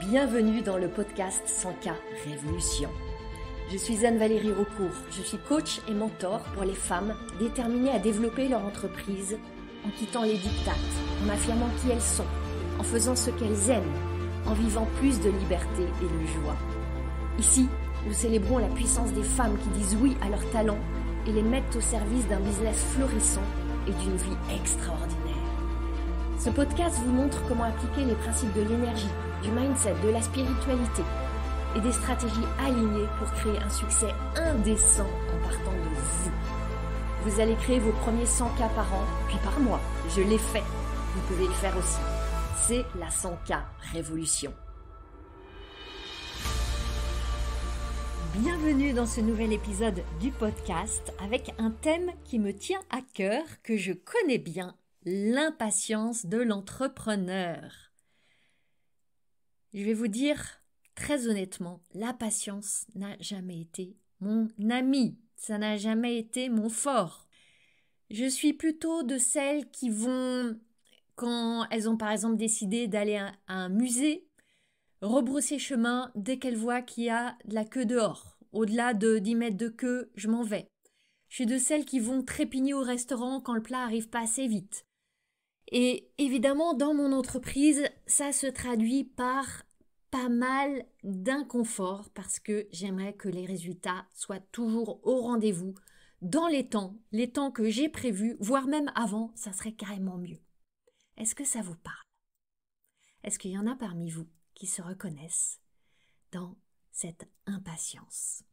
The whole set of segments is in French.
Bienvenue dans le podcast 100K Révolution. Je suis Anne-Valérie Raucourt, je suis coach et mentor pour les femmes déterminées à développer leur entreprise en quittant les diktats, en affirmant qui elles sont, en faisant ce qu'elles aiment, en vivant plus de liberté et de joie. Ici, nous célébrons la puissance des femmes qui disent oui à leurs talents et les mettent au service d'un business florissant et d'une vie extraordinaire. Ce podcast vous montre comment appliquer les principes de l'énergie, du mindset, de la spiritualité et des stratégies alignées pour créer un succès indécent en partant de vous. Vous allez créer vos premiers 100K par an, puis par mois. Je l'ai fait. Vous pouvez le faire aussi. C'est la 100K Révolution. Bienvenue dans ce nouvel épisode du podcast avec un thème qui me tient à cœur, que je connais bien, l'impatience de l'entrepreneur. Je vais vous dire très honnêtement, la patience n'a jamais été mon ami, ça n'a jamais été mon fort. Je suis plutôt de celles qui vont, quand elles ont par exemple décidé d'aller à un musée, rebrousser chemin dès qu'elles voient qu'il y a de la queue dehors. Au-delà de 10 mètres de queue, je m'en vais. Je suis de celles qui vont trépigner au restaurant quand le plat arrive pas assez vite. Et évidemment, dans mon entreprise, ça se traduit par pas mal d'inconfort parce que j'aimerais que les résultats soient toujours au rendez-vous, dans les temps que j'ai prévus, voire même avant, ça serait carrément mieux. Est-ce que ça vous parle? Est-ce qu'il y en a parmi vous qui se reconnaissent dans cette impatience?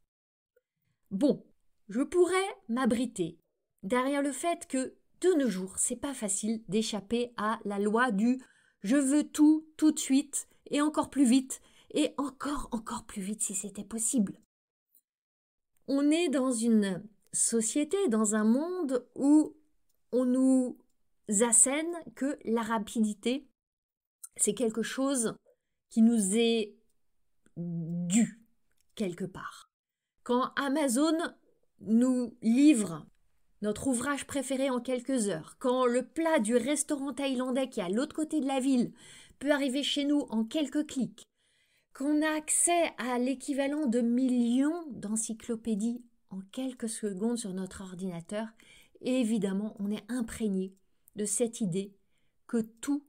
Bon, je pourrais m'abriter derrière le fait que de nos jours, c'est pas facile d'échapper à la loi du « je veux tout de suite et encore plus vite et encore plus vite si c'était possible ». On est dans une société, dans un monde où on nous assène que la rapidité, c'est quelque chose qui nous est dû quelque part. Quand Amazon nous livre notre ouvrage préféré en quelques heures, quand le plat du restaurant thaïlandais qui est à l'autre côté de la ville peut arriver chez nous en quelques clics, qu'on a accès à l'équivalent de millions d'encyclopédies en quelques secondes sur notre ordinateur, et évidemment on est imprégné de cette idée que tout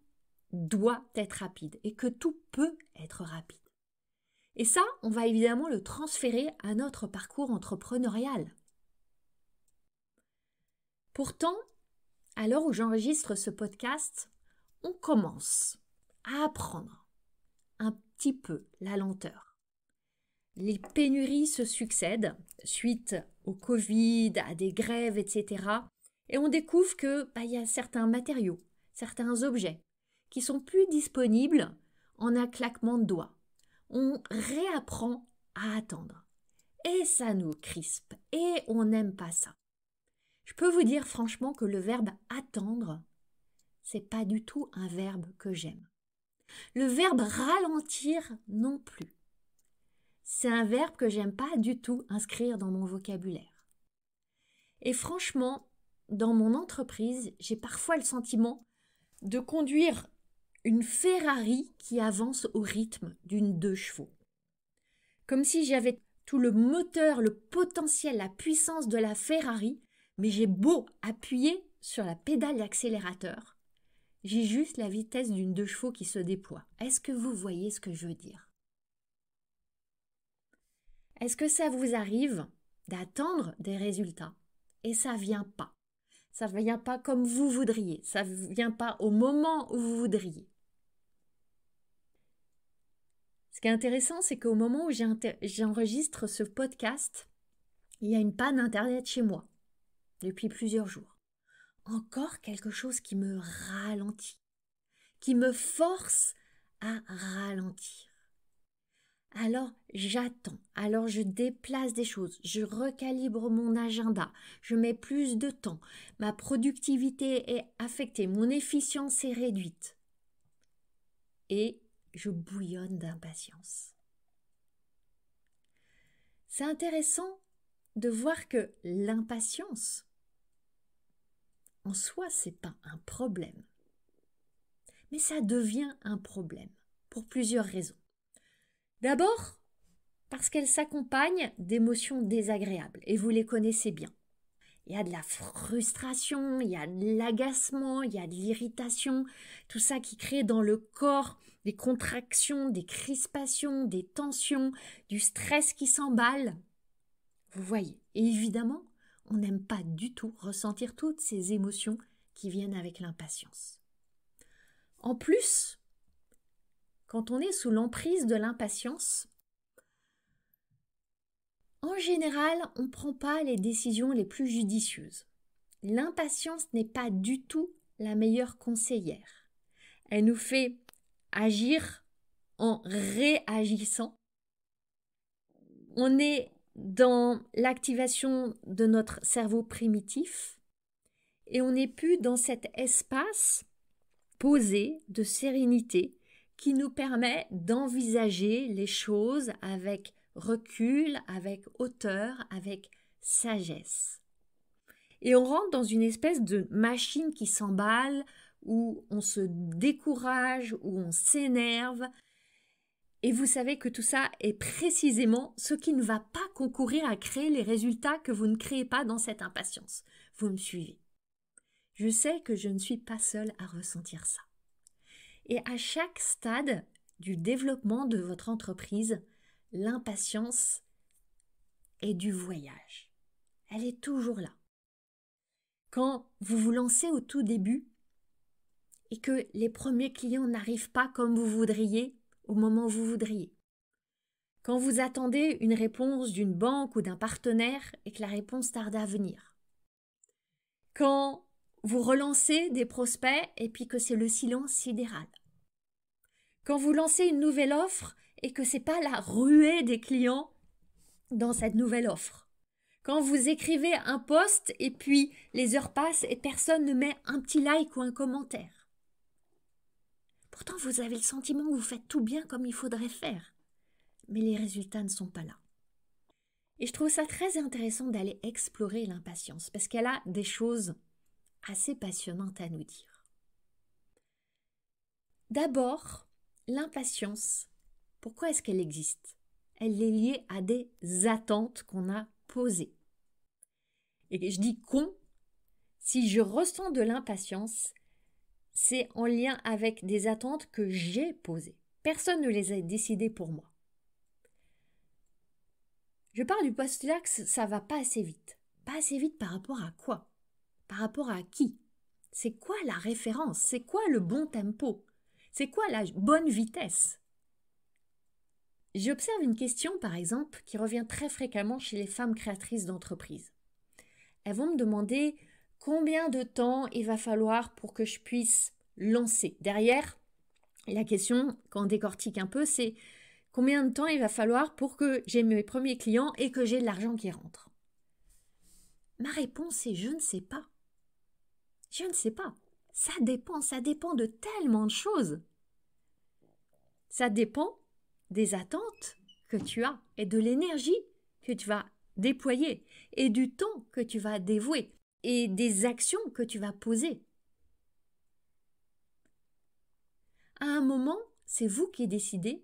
doit être rapide et que tout peut être rapide. Et ça, on va évidemment le transférer à notre parcours entrepreneurial. Pourtant, à l'heure où j'enregistre ce podcast, on commence à apprendre un petit peu la lenteur. Les pénuries se succèdent suite au Covid, à des grèves, etc. Et on découvre que y a certains matériaux, certains objets qui sont plus disponibles en un claquement de doigts. On réapprend à attendre. Et ça nous crispe. Et on n'aime pas ça. Je peux vous dire franchement que le verbe attendre, c'est pas du tout un verbe que j'aime. Le verbe ralentir non plus. C'est un verbe que j'aime pas du tout inscrire dans mon vocabulaire. Et franchement, dans mon entreprise, j'ai parfois le sentiment de conduire une Ferrari qui avance au rythme d'une 2 chevaux. Comme si j'avais tout le moteur, le potentiel, la puissance de la Ferrari, mais j'ai beau appuyer sur la pédale d'accélérateur, j'ai juste la vitesse d'une 2 chevaux qui se déploie. Est-ce que vous voyez ce que je veux dire? Est-ce que ça vous arrive d'attendre des résultats et ça vient pas? Ça ne vient pas comme vous voudriez, ça ne vient pas au moment où vous voudriez. Ce qui est intéressant, c'est qu'au moment où j'enregistre ce podcast, il y a une panne Internet chez moi depuis plusieurs jours. Encore quelque chose qui me ralentit, qui me force à ralentir. Alors j'attends, alors je déplace des choses, je recalibre mon agenda, je mets plus de temps, ma productivité est affectée, mon efficience est réduite. Et je bouillonne d'impatience. C'est intéressant de voir que l'impatience, en soi, c'est pas un problème. Mais ça devient un problème pour plusieurs raisons. D'abord, parce qu'elle s'accompagne d'émotions désagréables, et vous les connaissez bien. Il y a de la frustration, il y a de l'agacement, il y a de l'irritation, tout ça qui crée dans le corps des contractions, des crispations, des tensions, du stress qui s'emballe. Vous voyez, et évidemment, on n'aime pas du tout ressentir toutes ces émotions qui viennent avec l'impatience. En plus, quand on est sous l'emprise de l'impatience, en général, on ne prend pas les décisions les plus judicieuses. L'impatience n'est pas du tout la meilleure conseillère. Elle nous fait agir en réagissant. On est dans l'activation de notre cerveau primitif et on n'est plus dans cet espace posé de sérénité qui nous permet d'envisager les choses avec recul, avec hauteur, avec sagesse. Et on rentre dans une espèce de machine qui s'emballe, où on se décourage, où on s'énerve. Et vous savez que tout ça est précisément ce qui ne va pas concourir à créer les résultats que vous ne créez pas dans cette impatience. Vous me suivez? Je sais que je ne suis pas seule à ressentir ça. Et à chaque stade du développement de votre entreprise, l'impatience est du voyage. Elle est toujours là. Quand vous vous lancez au tout début et que les premiers clients n'arrivent pas comme vous voudriez au moment où vous voudriez. Quand vous attendez une réponse d'une banque ou d'un partenaire et que la réponse tarde à venir. Quand vous relancez des prospects et puis que c'est le silence sidéral. Quand vous lancez une nouvelle offre et que ce n'est pas la ruée des clients dans cette nouvelle offre. Quand vous écrivez un post et puis les heures passent et personne ne met un petit like ou un commentaire. Pourtant, vous avez le sentiment que vous faites tout bien comme il faudrait faire. Mais les résultats ne sont pas là. Et je trouve ça très intéressant d'aller explorer l'impatience parce qu'elle a des choses assez passionnantes à nous dire. D'abord, l'impatience, pourquoi est-ce qu'elle existe? Elle est liée à des attentes qu'on a posées. Et je dis si je ressens de l'impatience, c'est en lien avec des attentes que j'ai posées. Personne ne les a décidées pour moi. Je pars du postulat que ça va pas assez vite. Pas assez vite par rapport à quoi? Par rapport à qui? C'est quoi la référence? C'est quoi le bon tempo? C'est quoi la bonne vitesse? J'observe une question, par exemple, qui revient très fréquemment chez les femmes créatrices d'entreprises. Elles vont me demander combien de temps il va falloir pour que je puisse lancer. Derrière, la question, quand on décortique un peu, c'est combien de temps il va falloir pour que j'ai mes premiers clients et que j'ai de l'argent qui rentre. Ma réponse est je ne sais pas. Je ne sais pas. Ça dépend de tellement de choses. Ça dépend des attentes que tu as et de l'énergie que tu vas déployer et du temps que tu vas dévouer et des actions que tu vas poser. À un moment, c'est vous qui décidez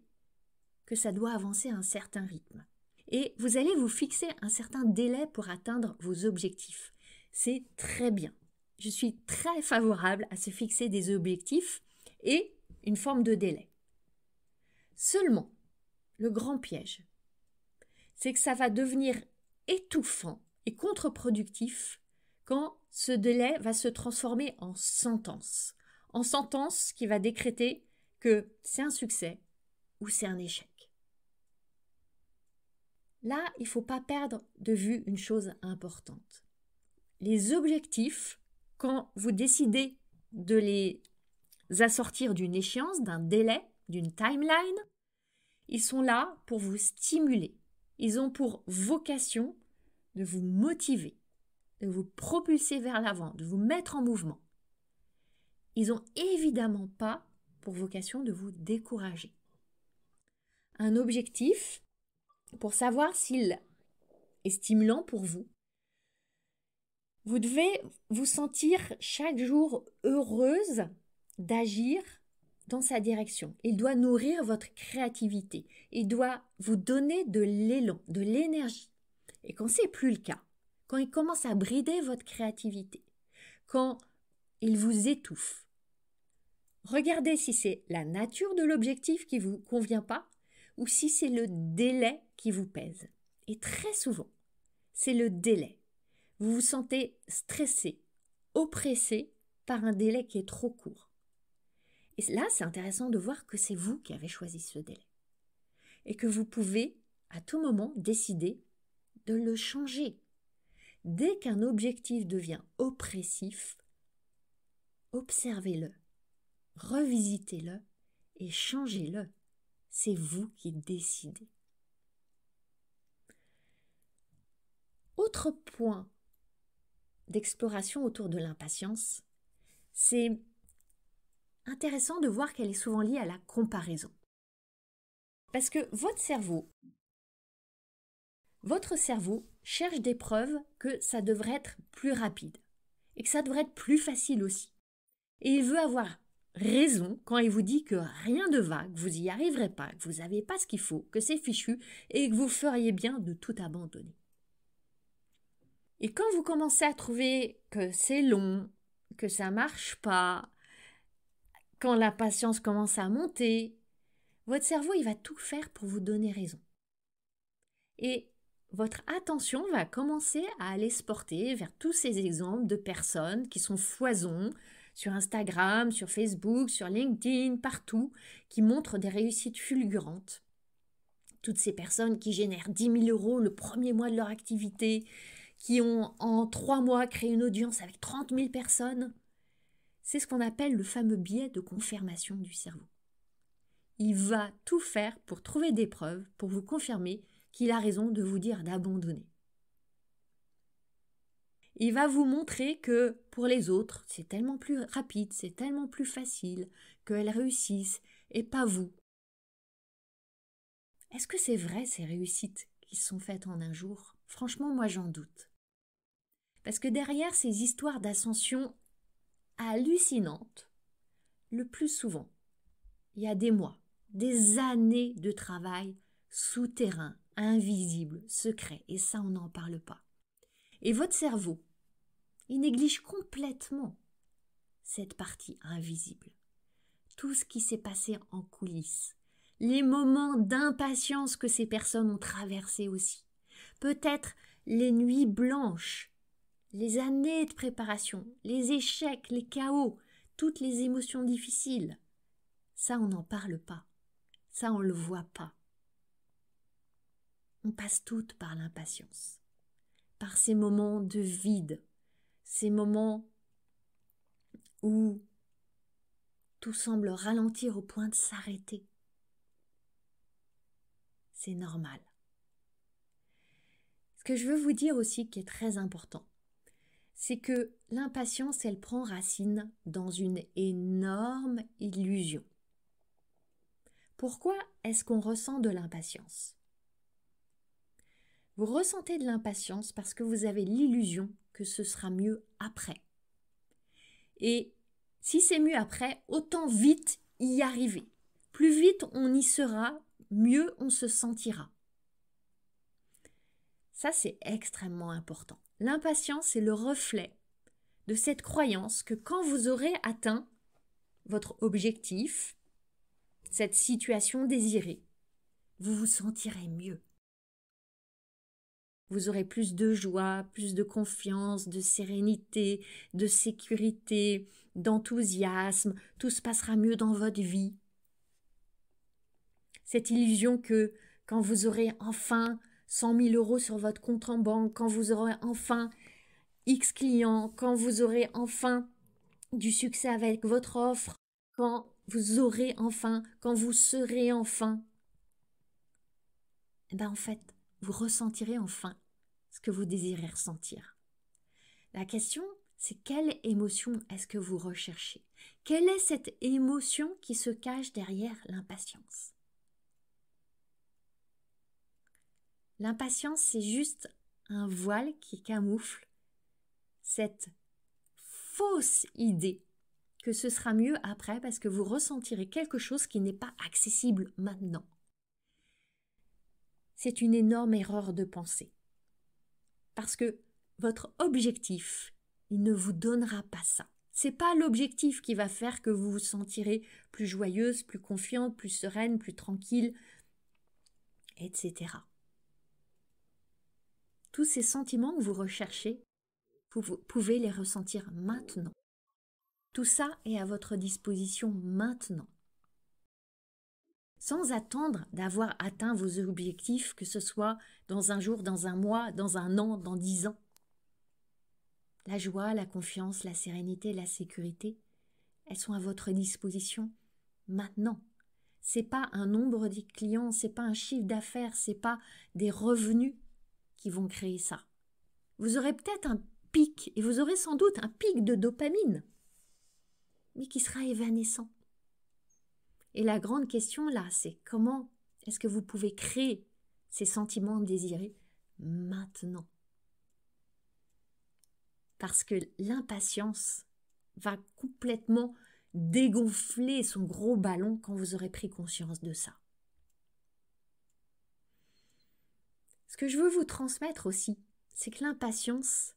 que ça doit avancer à un certain rythme. Et vous allez vous fixer un certain délai pour atteindre vos objectifs. C'est très bien. Je suis très favorable à se fixer des objectifs et une forme de délai. Seulement, le grand piège, c'est que ça va devenir étouffant et contre-productif quand ce délai va se transformer en sentence qui va décréter que c'est un succès ou c'est un échec. Là, il ne faut pas perdre de vue une chose importante. Les objectifs, quand vous décidez de les assortir d'une échéance, d'un délai, d'une timeline, ils sont là pour vous stimuler. Ils ont pour vocation de vous motiver, de vous propulser vers l'avant, de vous mettre en mouvement. Ils n'ont évidemment pas pour vocation de vous décourager. Un objectif, pour savoir s'il est stimulant pour vous, vous devez vous sentir chaque jour heureuse d'agir dans sa direction. Il doit nourrir votre créativité. Il doit vous donner de l'élan, de l'énergie. Et quand ce n'est plus le cas, quand il commence à brider votre créativité, quand il vous étouffe, regardez si c'est la nature de l'objectif qui ne vous convient pas ou si c'est le délai qui vous pèse. Et très souvent, c'est le délai. Vous vous sentez stressé, oppressé par un délai qui est trop court. Et là, c'est intéressant de voir que c'est vous qui avez choisi ce délai. Et que vous pouvez, à tout moment, décider de le changer. Dès qu'un objectif devient oppressif, observez-le, revisitez-le et changez-le. C'est vous qui décidez. Autre point d'exploration autour de l'impatience, c'est intéressant de voir qu'elle est souvent liée à la comparaison. Parce que votre cerveau cherche des preuves que ça devrait être plus rapide et que ça devrait être plus facile aussi. Et il veut avoir raison quand il vous dit que rien ne va, que vous n'y arriverez pas, que vous n'avez pas ce qu'il faut, que c'est fichu et que vous feriez bien de tout abandonner. Et quand vous commencez à trouver que c'est long, que ça marche pas, quand la patience commence à monter, votre cerveau il va tout faire pour vous donner raison. Et votre attention va commencer à aller se porter vers tous ces exemples de personnes qui sont foison sur Instagram, sur Facebook, sur LinkedIn, partout, qui montrent des réussites fulgurantes. Toutes ces personnes qui génèrent 10 000 € le premier mois de leur activité, qui ont en 3 mois créé une audience avec 30 000 personnes. C'est ce qu'on appelle le fameux biais de confirmation du cerveau. Il va tout faire pour trouver des preuves, pour vous confirmer qu'il a raison de vous dire d'abandonner. Il va vous montrer que pour les autres, c'est tellement plus rapide, c'est tellement plus facile, qu'elles réussissent et pas vous. Est-ce que c'est vrai ces réussites qui sont faites en un jour ? Franchement, moi j'en doute. Parce que derrière ces histoires d'ascension hallucinantes, le plus souvent, il y a des mois, des années de travail souterrain, invisible, secret, et ça on n'en parle pas. Et votre cerveau, il néglige complètement cette partie invisible. Tout ce qui s'est passé en coulisses, les moments d'impatience que ces personnes ont traversés aussi, peut-être les nuits blanches, les années de préparation, les échecs, les chaos, toutes les émotions difficiles. Ça, on n'en parle pas. Ça, on ne le voit pas. On passe toutes par l'impatience, par ces moments de vide, ces moments où tout semble ralentir au point de s'arrêter. C'est normal. Ce que je veux vous dire aussi qui est très important, c'est que l'impatience, elle prend racine dans une énorme illusion. Pourquoi est-ce qu'on ressent de l'impatience ? Vous ressentez de l'impatience parce que vous avez l'illusion que ce sera mieux après. Et si c'est mieux après, autant vite y arriver. Plus vite on y sera, mieux on se sentira. Ça, c'est extrêmement important. L'impatience est le reflet de cette croyance que quand vous aurez atteint votre objectif, cette situation désirée, vous vous sentirez mieux. Vous aurez plus de joie, plus de confiance, de sérénité, de sécurité, d'enthousiasme, tout se passera mieux dans votre vie. Cette illusion que quand vous aurez enfin 100 000 € sur votre compte en banque, quand vous aurez enfin X clients, quand vous aurez enfin du succès avec votre offre, quand vous aurez enfin, quand vous serez enfin, en fait, vous ressentirez enfin ce que vous désirez ressentir. La question, c'est quelle émotion est-ce que vous recherchez ? Quelle est cette émotion qui se cache derrière l'impatience ? L'impatience, c'est juste un voile qui camoufle cette fausse idée que ce sera mieux après parce que vous ressentirez quelque chose qui n'est pas accessible maintenant. C'est une énorme erreur de pensée. Parce que votre objectif, il ne vous donnera pas ça. C'est pas l'objectif qui va faire que vous vous sentirez plus joyeuse, plus confiante, plus sereine, plus tranquille, etc. Tous ces sentiments que vous recherchez, vous pouvez les ressentir maintenant. Tout ça est à votre disposition maintenant. Sans attendre d'avoir atteint vos objectifs, que ce soit dans un jour, dans un mois, dans un an, dans 10 ans. La joie, la confiance, la sérénité, la sécurité, elles sont à votre disposition maintenant. C'est pas un nombre de clients, c'est pas un chiffre d'affaires, c'est pas des revenus qui vont créer ça. Vous aurez peut-être un pic, et vous aurez sans doute un pic de dopamine, mais qui sera évanescent. Et la grande question là, c'est comment est-ce que vous pouvez créer ces sentiments désirés maintenant? Parce que l'impatience va complètement dégonfler son gros ballon quand vous aurez pris conscience de ça. Ce que je veux vous transmettre aussi, c'est que l'impatience,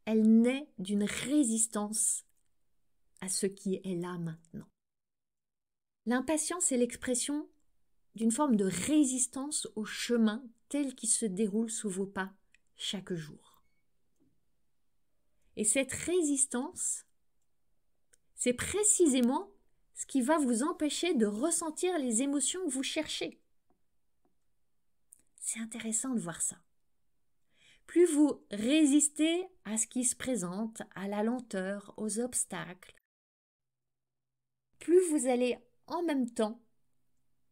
elle naît d'une résistance à ce qui est là maintenant. L'impatience est l'expression d'une forme de résistance au chemin tel qu'il se déroule sous vos pas chaque jour. Et cette résistance, c'est précisément ce qui va vous empêcher de ressentir les émotions que vous cherchez. C'est intéressant de voir ça. Plus vous résistez à ce qui se présente, à la lenteur, aux obstacles, plus vous allez en même temps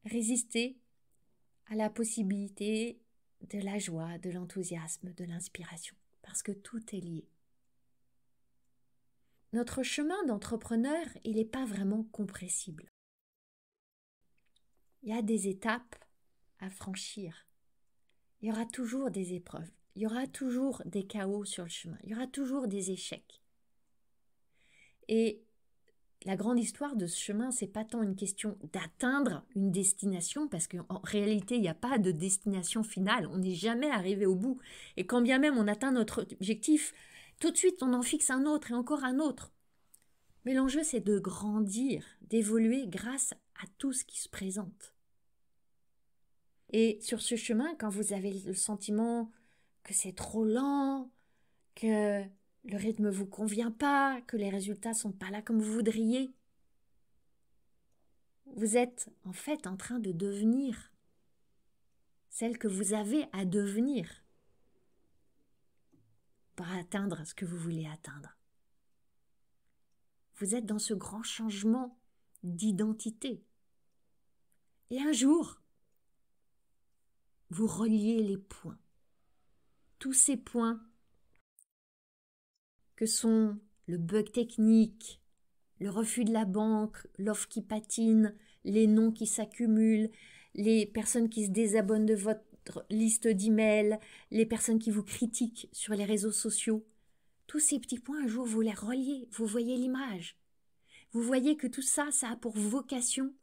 résister à la possibilité de la joie, de l'enthousiasme, de l'inspiration, parce que tout est lié. Notre chemin d'entrepreneur, il n'est pas vraiment compressible. Il y a des étapes à franchir. Il y aura toujours des épreuves. Il y aura toujours des chaos sur le chemin. Il y aura toujours des échecs. Et la grande histoire de ce chemin, c'est pas tant une question d'atteindre une destination, parce qu'en réalité, il n'y a pas de destination finale. On n'est jamais arrivé au bout. Et quand bien même on atteint notre objectif, tout de suite, on en fixe un autre et encore un autre. Mais l'enjeu, c'est de grandir, d'évoluer grâce à tout ce qui se présente. Et sur ce chemin, quand vous avez le sentiment que c'est trop lent, que le rythme ne vous convient pas, que les résultats ne sont pas là comme vous voudriez, vous êtes en fait en train de devenir celle que vous avez à devenir pour atteindre ce que vous voulez atteindre. Vous êtes dans ce grand changement d'identité. Et un jour, vous reliez les points. Tous ces points que sont le bug technique, le refus de la banque, l'offre qui patine, les noms qui s'accumulent, les personnes qui se désabonnent de votre liste d'emails, les personnes qui vous critiquent sur les réseaux sociaux. Tous ces petits points, un jour, vous les reliez, vous voyez l'image. Vous voyez que tout ça, ça a pour vocation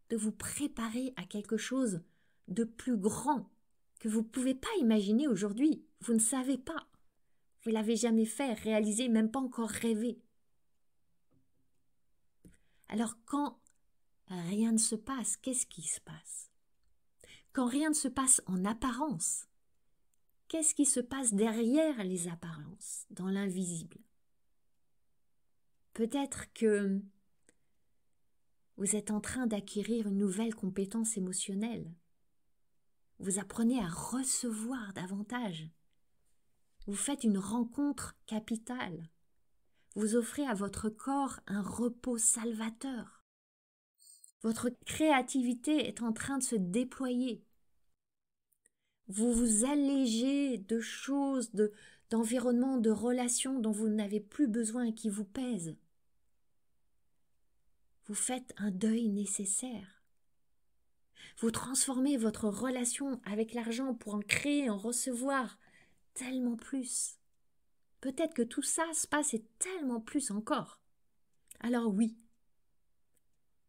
de vous préparer à quelque chose de plus grand que vous ne pouvez pas imaginer aujourd'hui. Vous ne savez pas. Vous ne l'avez jamais fait, réalisé, même pas encore rêvé. Alors quand rien ne se passe, qu'est-ce qui se passe? Quand rien ne se passe en apparence, qu'est-ce qui se passe derrière les apparences, dans l'invisible? Peut-être que vous êtes en train d'acquérir une nouvelle compétence émotionnelle. Vous apprenez à recevoir davantage. Vous faites une rencontre capitale. Vous offrez à votre corps un repos salvateur. Votre créativité est en train de se déployer. Vous vous allégez de choses, d'environnements, de relations dont vous n'avez plus besoin et qui vous pèsent. Vous faites un deuil nécessaire. Vous transformez votre relation avec l'argent pour en créer, en recevoir tellement plus. Peut-être que tout ça se passe et tellement plus encore. Alors oui,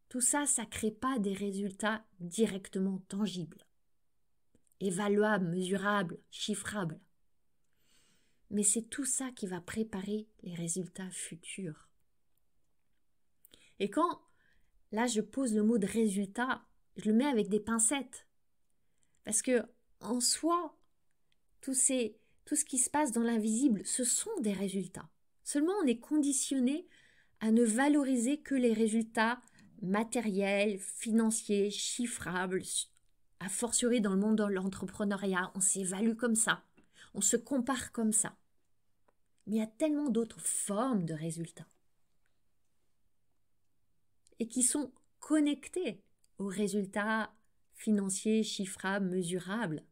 tout ça, ça ne crée pas des résultats directement tangibles, évaluables, mesurables, chiffrables. Mais c'est tout ça qui va préparer les résultats futurs. Et quand, là, je pose le mot de résultat, je le mets avec des pincettes. Parce que, en soi, tout ce qui se passe dans l'invisible, ce sont des résultats. Seulement, on est conditionné à ne valoriser que les résultats matériels, financiers, chiffrables. A fortiori dans le monde de l'entrepreneuriat, on s'évalue comme ça, on se compare comme ça. Mais il y a tellement d'autres formes de résultats et qui sont connectés aux résultats financiers, chiffrables, mesurables.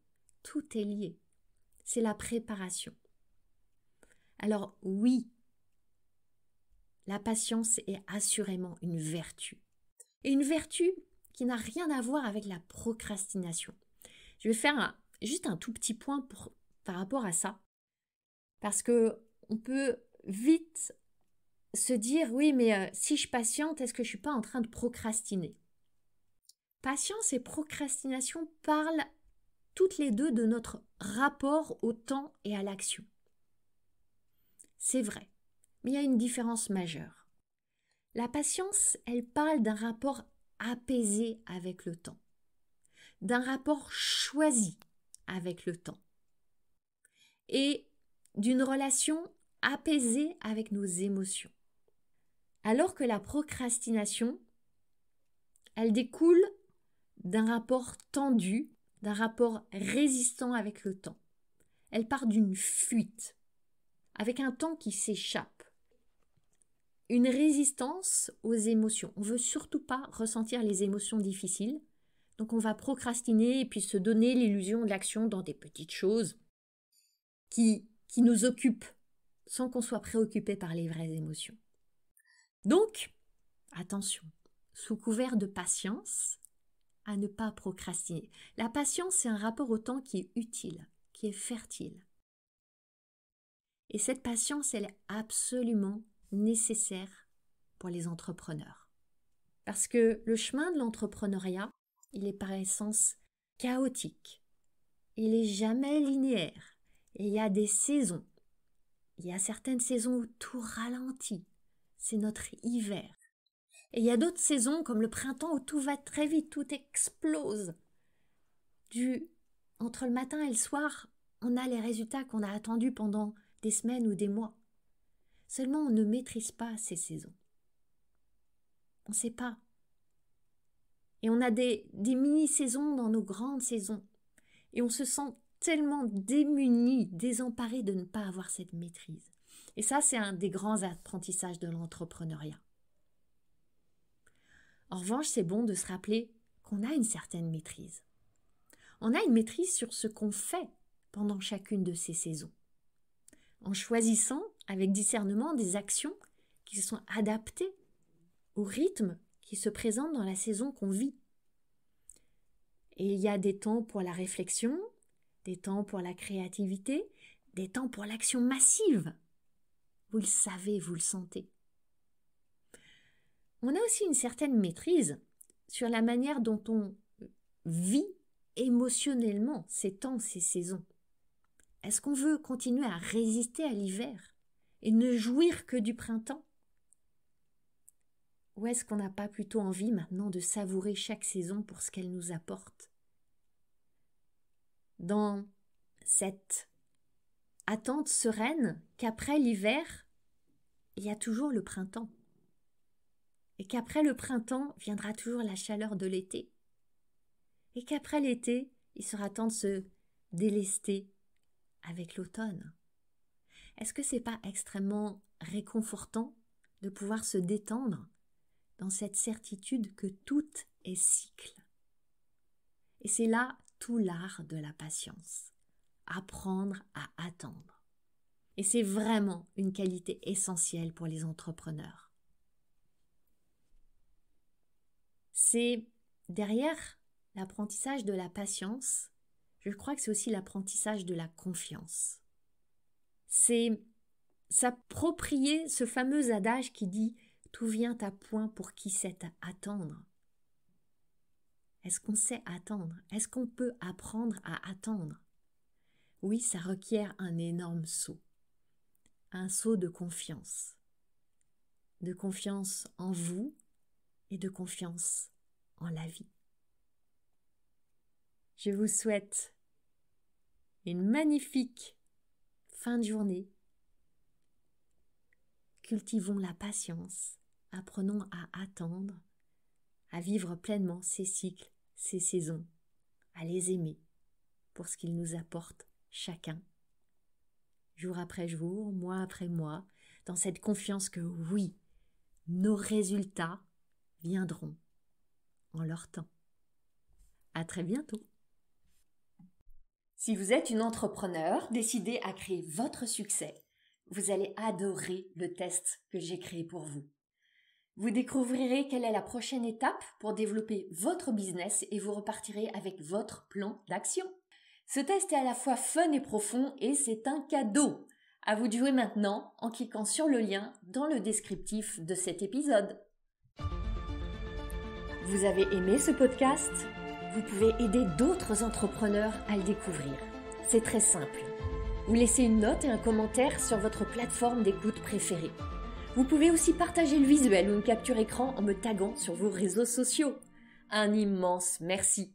Tout est lié. C'est la préparation. Alors oui, la patience est assurément une vertu. Et une vertu qui n'a rien à voir avec la procrastination. Je vais faire juste un tout petit point par rapport à ça. Parce que on peut vite se dire, oui, mais si je patiente, est-ce que je ne suis pas en train de procrastiner? Patience et procrastination parlent toutes les deux de notre rapport au temps et à l'action. C'est vrai, mais il y a une différence majeure. La patience, elle parle d'un rapport apaisé avec le temps, d'un rapport choisi avec le temps et d'une relation apaisée avec nos émotions. Alors que la procrastination, elle découle d'un rapport tendu, d'un rapport résistant avec le temps. Elle part d'une fuite, avec un temps qui s'échappe. Une résistance aux émotions. On ne veut surtout pas ressentir les émotions difficiles, donc on va procrastiner et puis se donner l'illusion de l'action dans des petites choses qui nous occupent, sans qu'on soit préoccupé par les vraies émotions. Donc, attention, sous couvert de patience, à ne pas procrastiner. La patience, c'est un rapport au temps qui est utile, qui est fertile. Et cette patience, elle est absolument nécessaire pour les entrepreneurs. Parce que le chemin de l'entrepreneuriat, il est par essence chaotique. Il n'est jamais linéaire. Et il y a des saisons. Il y a certaines saisons où tout ralentit. C'est notre hiver. Et il y a d'autres saisons comme le printemps où tout va très vite, tout explose. Entre le matin et le soir, on a les résultats qu'on a attendus pendant des semaines ou des mois. Seulement, on ne maîtrise pas ces saisons. On ne sait pas. Et on a des mini-saisons dans nos grandes saisons. Et on se sent tellement démunis, désemparés de ne pas avoir cette maîtrise. Et ça, c'est un des grands apprentissages de l'entrepreneuriat. En revanche, c'est bon de se rappeler qu'on a une certaine maîtrise. On a une maîtrise sur ce qu'on fait pendant chacune de ces saisons, en choisissant avec discernement des actions qui sont adaptées au rythme qui se présente dans la saison qu'on vit. Et il y a des temps pour la réflexion, des temps pour la créativité, des temps pour l'action massive. Vous le savez, vous le sentez. On a aussi une certaine maîtrise sur la manière dont on vit émotionnellement ces temps, ces saisons. Est-ce qu'on veut continuer à résister à l'hiver et ne jouir que du printemps? Ou est-ce qu'on n'a pas plutôt envie maintenant de savourer chaque saison pour ce qu'elle nous apporte? Dans cette attente sereine qu'après l'hiver, il y a toujours le printemps. Et qu'après le printemps viendra toujours la chaleur de l'été. Et qu'après l'été, il sera temps de se délester avec l'automne. Est-ce que c'est pas extrêmement réconfortant de pouvoir se détendre dans cette certitude que tout est cycle? Et c'est là tout l'art de la patience. Apprendre à attendre. Et c'est vraiment une qualité essentielle pour les entrepreneurs. C'est derrière l'apprentissage de la patience, je crois que c'est aussi l'apprentissage de la confiance. C'est s'approprier ce fameux adage qui dit « Tout vient à point pour qui sait attendre. Est-ce qu'on sait attendre? Est-ce qu'on peut apprendre à attendre? Oui, ça requiert un énorme saut. Un saut de confiance. De confiance en vous et de confiance en la vie. Je vous souhaite une magnifique fin de journée. Cultivons la patience, apprenons à attendre, à vivre pleinement ces cycles, ces saisons, à les aimer pour ce qu'ils nous apportent chacun, jour après jour, mois après mois, dans cette confiance que oui, nos résultats viendront en leur temps. À très bientôt. Si vous êtes une entrepreneur décidée à créer votre succès, vous allez adorer le test que j'ai créé pour vous. Vous découvrirez quelle est la prochaine étape pour développer votre business et vous repartirez avec votre plan d'action. Ce test est à la fois fun et profond et c'est un cadeau. À vous de jouer maintenant en cliquant sur le lien dans le descriptif de cet épisode. Vous avez aimé ce podcast ? Vous pouvez aider d'autres entrepreneurs à le découvrir. C'est très simple. Vous laissez une note et un commentaire sur votre plateforme d'écoute préférée. Vous pouvez aussi partager le visuel ou une capture écran en me taguant sur vos réseaux sociaux. Un immense merci.